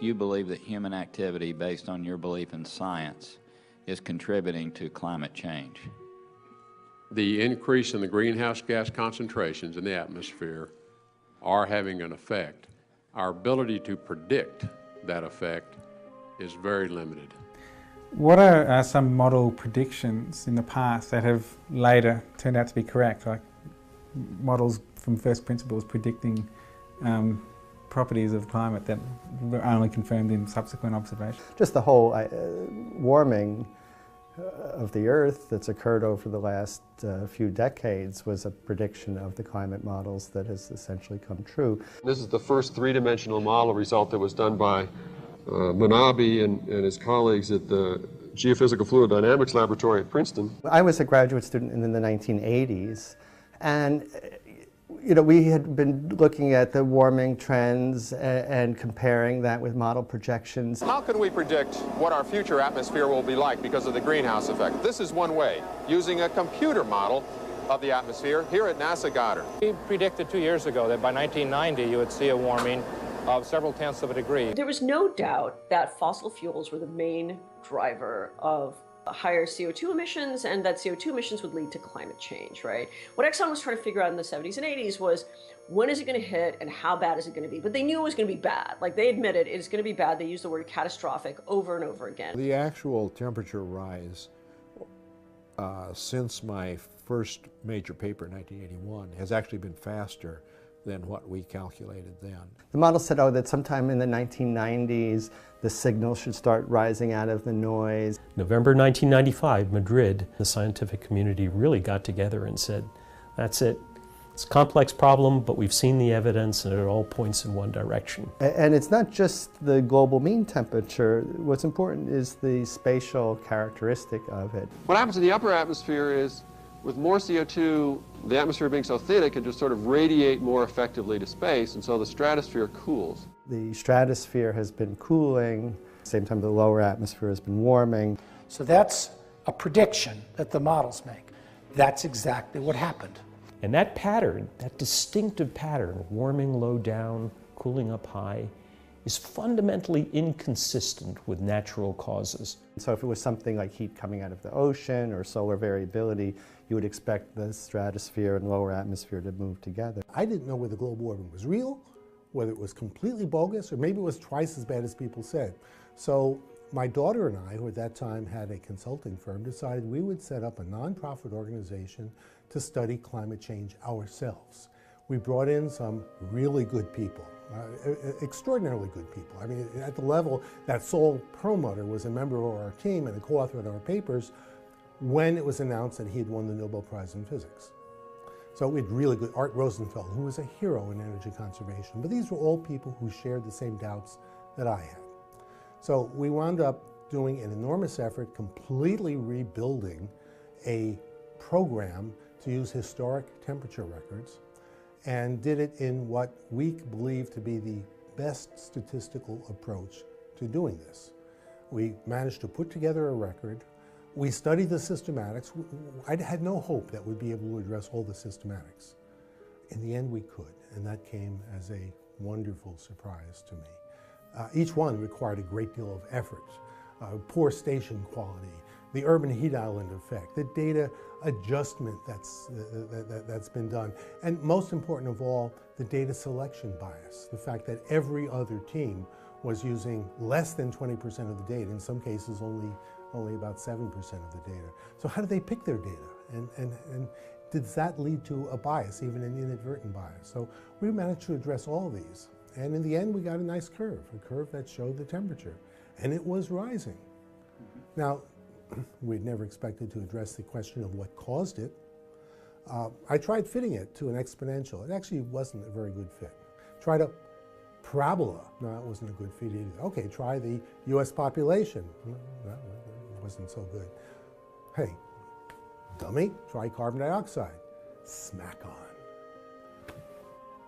you believe that human activity based on your belief in science is contributing to climate change? The increase in the greenhouse gas concentrations in the atmosphere are having an effect. Our ability to predict that effect is very limited. What are some model predictions in the past that have later turned out to be correct, like models from first principles predicting properties of climate that were only confirmed in subsequent observation? Just the whole warming of the Earth that's occurred over the last few decades was a prediction of the climate models that has essentially come true. This is the first three-dimensional model result that was done by Manabe and his colleagues at the Geophysical Fluid Dynamics Laboratory at Princeton. I was a graduate student in the 1980s, and we had been looking at the warming trends and comparing that with model projections. How can we predict what our future atmosphere will be like because of the greenhouse effect? This is one way, using a computer model of the atmosphere here at NASA Goddard. We predicted 2 years ago that by 1990 you would see a warming of several tenths of a degree. There was no doubt that fossil fuels were the main driver of higher CO2 emissions, and that CO2 emissions would lead to climate change, right? What Exxon was trying to figure out in the 70s and 80s was, when is it going to hit and how bad is it going to be? But they knew it was going to be bad. Like, they admitted it's going to be bad. They used the word catastrophic over and over again. The actual temperature rise since my first major paper in 1981 has actually been faster than what we calculated then. The model said, that sometime in the 1990s, the signal should start rising out of the noise. November 1995, Madrid, the scientific community really got together and said, that's it. It's a complex problem, but we've seen the evidence and it all points in one direction. And it's not just the global mean temperature. What's important is the spatial characteristic of it. What happens in the upper atmosphere is, with more CO2, the atmosphere being so thin, it can just sort of radiate more effectively to space, and so the stratosphere cools. The stratosphere has been cooling, at the same time the lower atmosphere has been warming. So that's a prediction that the models make. That's exactly what happened. And that pattern, that distinctive pattern, warming low down, cooling up high, is fundamentally inconsistent with natural causes. So if it was something like heat coming out of the ocean or solar variability, you would expect the stratosphere and lower atmosphere to move together. I didn't know whether global warming was real, whether it was completely bogus, or maybe it was twice as bad as people said. So my daughter and I, who at that time had a consulting firm, decided we would set up a nonprofit organization to study climate change ourselves. We brought in some really good people. Extraordinarily good people. I mean, at the level that Saul Perlmutter was a member of our team and a co-author of our papers when it was announced that he had won the Nobel Prize in Physics. So we had really good, Art Rosenfeld, who was a hero in energy conservation, but these were all people who shared the same doubts that I had. So we wound up doing an enormous effort, completely rebuilding a program to use historic temperature records, and did it in what we believe to be the best statistical approach to doing this. We managed to put together a record. We studied the systematics. I had no hope that we'd be able to address all the systematics. In the end, we could, and that came as a wonderful surprise to me. Each one required a great deal of effort. Poor station quality, the urban heat island effect, the data adjustment that's been done, and most important of all, the data selection bias, the fact that every other team was using less than 20% of the data, in some cases only about 7% of the data. So how did they pick their data? And did that lead to a bias, even an inadvertent bias? So we managed to address all these, and in the end we got a nice curve, a curve that showed the temperature, and it was rising. Now, we'd never expected to address the question of what caused it. I tried fitting it to an exponential. It actually wasn't a very good fit. Tried a parabola. No, that wasn't a good fit either. Okay, try the US population. No, it wasn't so good. Hey, dummy, try carbon dioxide. Smack on.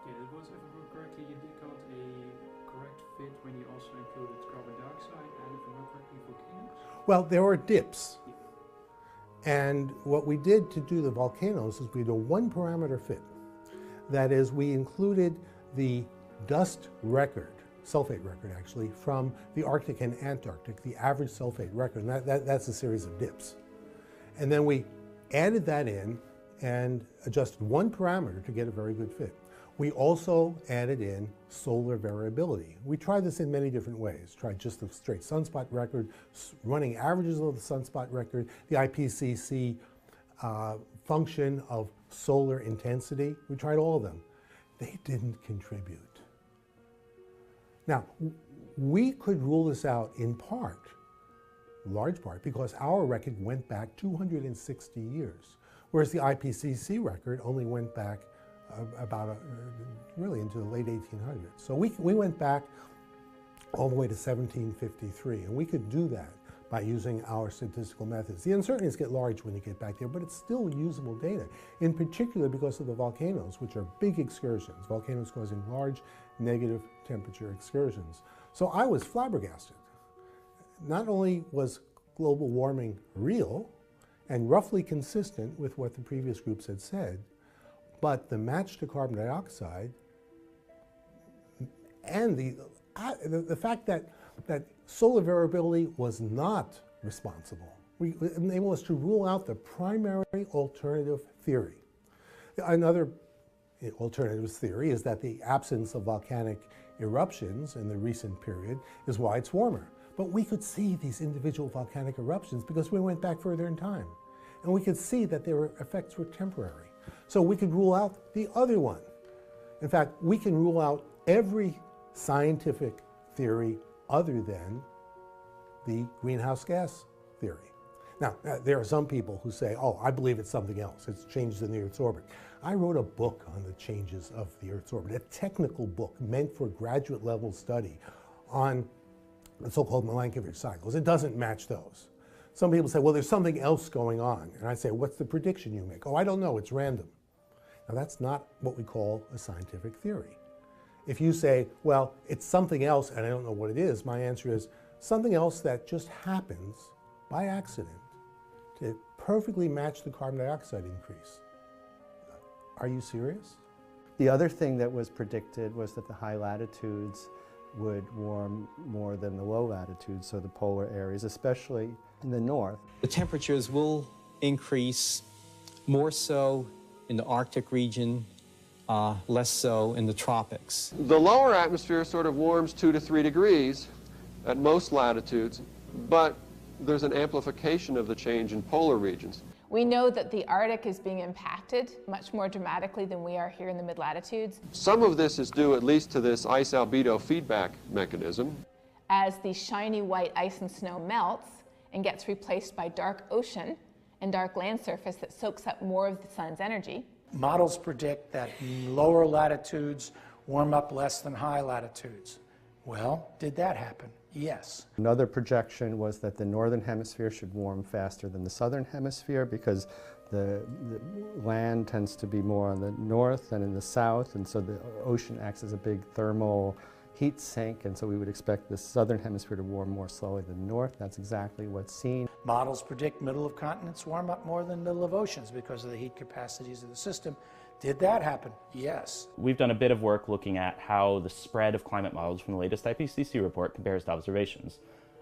Yeah, it was, if I remember correctly, you got a correct fit when you also included carbon dioxide and, if I remember correctly, volcanoes? Well, there were dips. And what we did to do the volcanoes is we did a one parameter fit. That is, we included the dust record sulfate record actually, from the Arctic and Antarctic, the average sulfate record, and that's a series of dips. And then we added that in and adjusted one parameter to get a very good fit. We also added in solar variability. We tried this in many different ways. Tried just the straight sunspot record, running averages of the sunspot record, the IPCC function of solar intensity. We tried all of them. They didn't contribute. Now, we could rule this out in part, large part, because our record went back 260 years, whereas the IPCC record only went back really into the late 1800s. So we went back all the way to 1753, and we could do that by using our statistical methods. The uncertainties get large when you get back there, but it's still usable data, in particular because of the volcanoes, which are big excursions, volcanoes causing large negative temperature excursions. So I was flabbergasted. Not only was global warming real and roughly consistent with what the previous groups had said, but the match to carbon dioxide and the fact that solar variability was not responsible. We enabled us to rule out the primary alternative theory. Another alternative theory is that the absence of volcanic eruptions in the recent period is why it's warmer. But we could see these individual volcanic eruptions because we went back further in time. And we could see that their effects were temporary. So we could rule out the other one. In fact, we can rule out every scientific theory other than the greenhouse gas theory. Now, there are some people who say, oh, I believe it's something else. It's changes in the Earth's orbit. I wrote a book on the changes of the Earth's orbit, a technical book meant for graduate level study on the so-called Milankovitch cycles. It doesn't match those. Some people say, well, there's something else going on. And I say, what's the prediction you make? Oh, I don't know, it's random. Now, that's not what we call a scientific theory. If you say, well, it's something else and I don't know what it is, my answer is something else that just happens by accident to perfectly match the carbon dioxide increase. Are you serious? The other thing that was predicted was that the high latitudes would warm more than the low latitudes, so the polar areas, especially in the north. The temperatures will increase more so in the Arctic region, less so in the tropics. The lower atmosphere sort of warms 2 to 3 degrees at most latitudes, but there's an amplification of the change in polar regions. We know that the Arctic is being impacted much more dramatically than we are here in the mid-latitudes. Some of this is due at least to this ice albedo feedback mechanism. As the shiny white ice and snow melts and gets replaced by dark ocean and dark land surface that soaks up more of the sun's energy. Models predict that lower latitudes warm up less than high latitudes. Well, did that happen? Yes. Another projection was that the northern hemisphere should warm faster than the southern hemisphere because the land tends to be more on the north than in the south, and so the ocean acts as a big thermal heat sink, and so we would expect the southern hemisphere to warm more slowly than the north. That's exactly what's seen. Models predict middle of continents warm up more than middle of oceans because of the heat capacities of the system. Did that happen? Yes. We've done a bit of work looking at how the spread of climate models from the latest IPCC report compares to observations.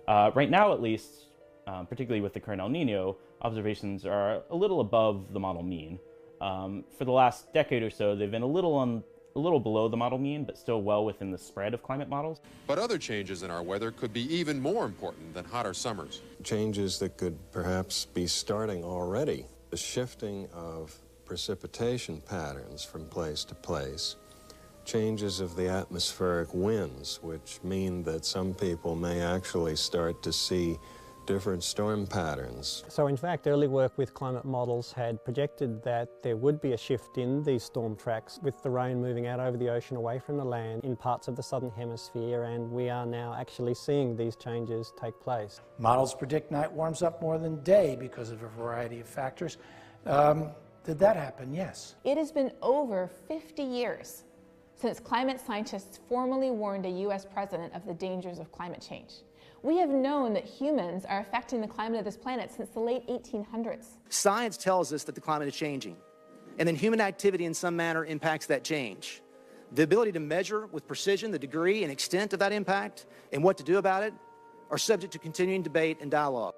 Right now, at least, particularly with the current El Nino, observations are a little above the model mean. For the last decade or so, they've been a little below the model mean, but still well within the spread of climate models. But other changes in our weather could be even more important than hotter summers. Changes that could perhaps be starting already. The shifting of precipitation patterns from place to place, changes of the atmospheric winds, which mean that some people may actually start to see different storm patterns. So in fact, early work with climate models had projected that there would be a shift in these storm tracks with the rain moving out over the ocean away from the land in parts of the southern hemisphere, and we are now actually seeing these changes take place. Models predict night warms up more than day because of a variety of factors. Did that happen? Yes. It has been over 50 years since climate scientists formally warned a U.S. president of the dangers of climate change. We have known that humans are affecting the climate of this planet since the late 1800s. Science tells us that the climate is changing, and then human activity in some manner impacts that change. The ability to measure with precision the degree and extent of that impact and what to do about it are subject to continuing debate and dialogue.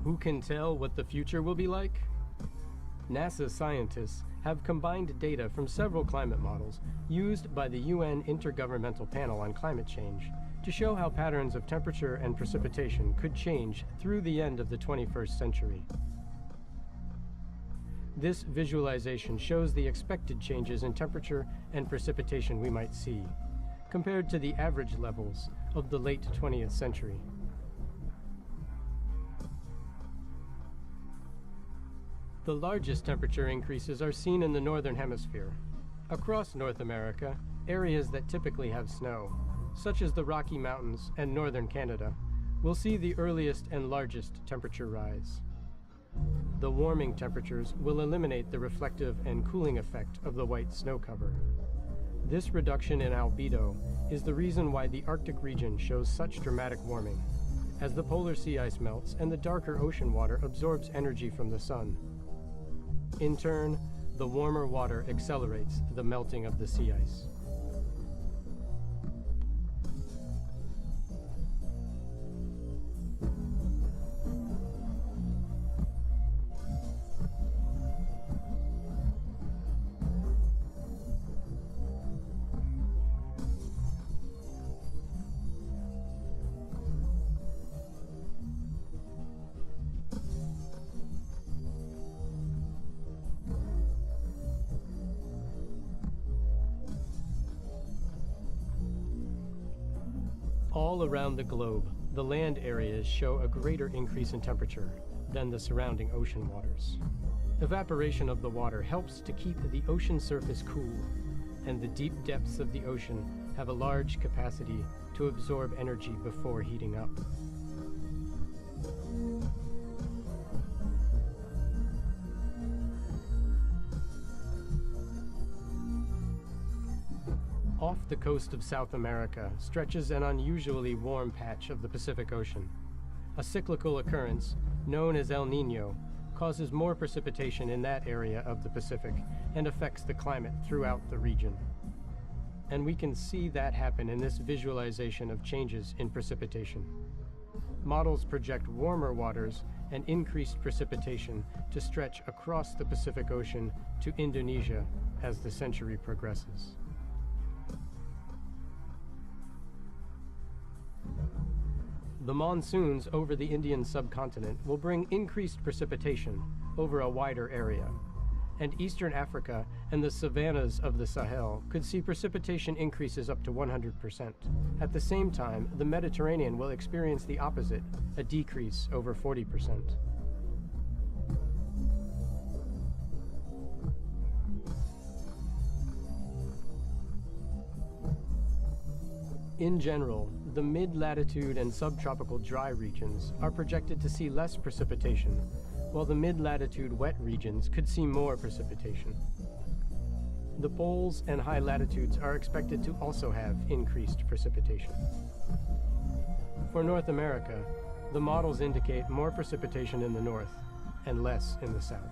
Who can tell what the future will be like? NASA scientists have combined data from several climate models used by the UN Intergovernmental Panel on Climate Change to show how patterns of temperature and precipitation could change through the end of the 21st century. This visualization shows the expected changes in temperature and precipitation we might see, compared to the average levels of the late 20th century. The largest temperature increases are seen in the northern hemisphere. Across North America, areas that typically have snow, such as the Rocky Mountains and northern Canada, will see the earliest and largest temperature rise. The warming temperatures will eliminate the reflective and cooling effect of the white snow cover. This reduction in albedo is the reason why the Arctic region shows such dramatic warming, as the polar sea ice melts and the darker ocean water absorbs energy from the sun. In turn, the warmer water accelerates the melting of the sea ice. All around the globe, the land areas show a greater increase in temperature than the surrounding ocean waters. Evaporation of the water helps to keep the ocean surface cool, and the deep depths of the ocean have a large capacity to absorb energy before heating up. Off the coast of South America stretches an unusually warm patch of the Pacific Ocean. A cyclical occurrence, known as El Niño, causes more precipitation in that area of the Pacific and affects the climate throughout the region. And we can see that happen in this visualization of changes in precipitation. Models project warmer waters and increased precipitation to stretch across the Pacific Ocean to Indonesia as the century progresses. The monsoons over the Indian subcontinent will bring increased precipitation over a wider area, and Eastern Africa and the savannas of the Sahel could see precipitation increases up to 100%. At the same time, the Mediterranean will experience the opposite, a decrease over 40%. In general, the mid-latitude and subtropical dry regions are projected to see less precipitation, while the mid-latitude wet regions could see more precipitation. The poles and high latitudes are expected to also have increased precipitation. For North America, the models indicate more precipitation in the north and less in the south.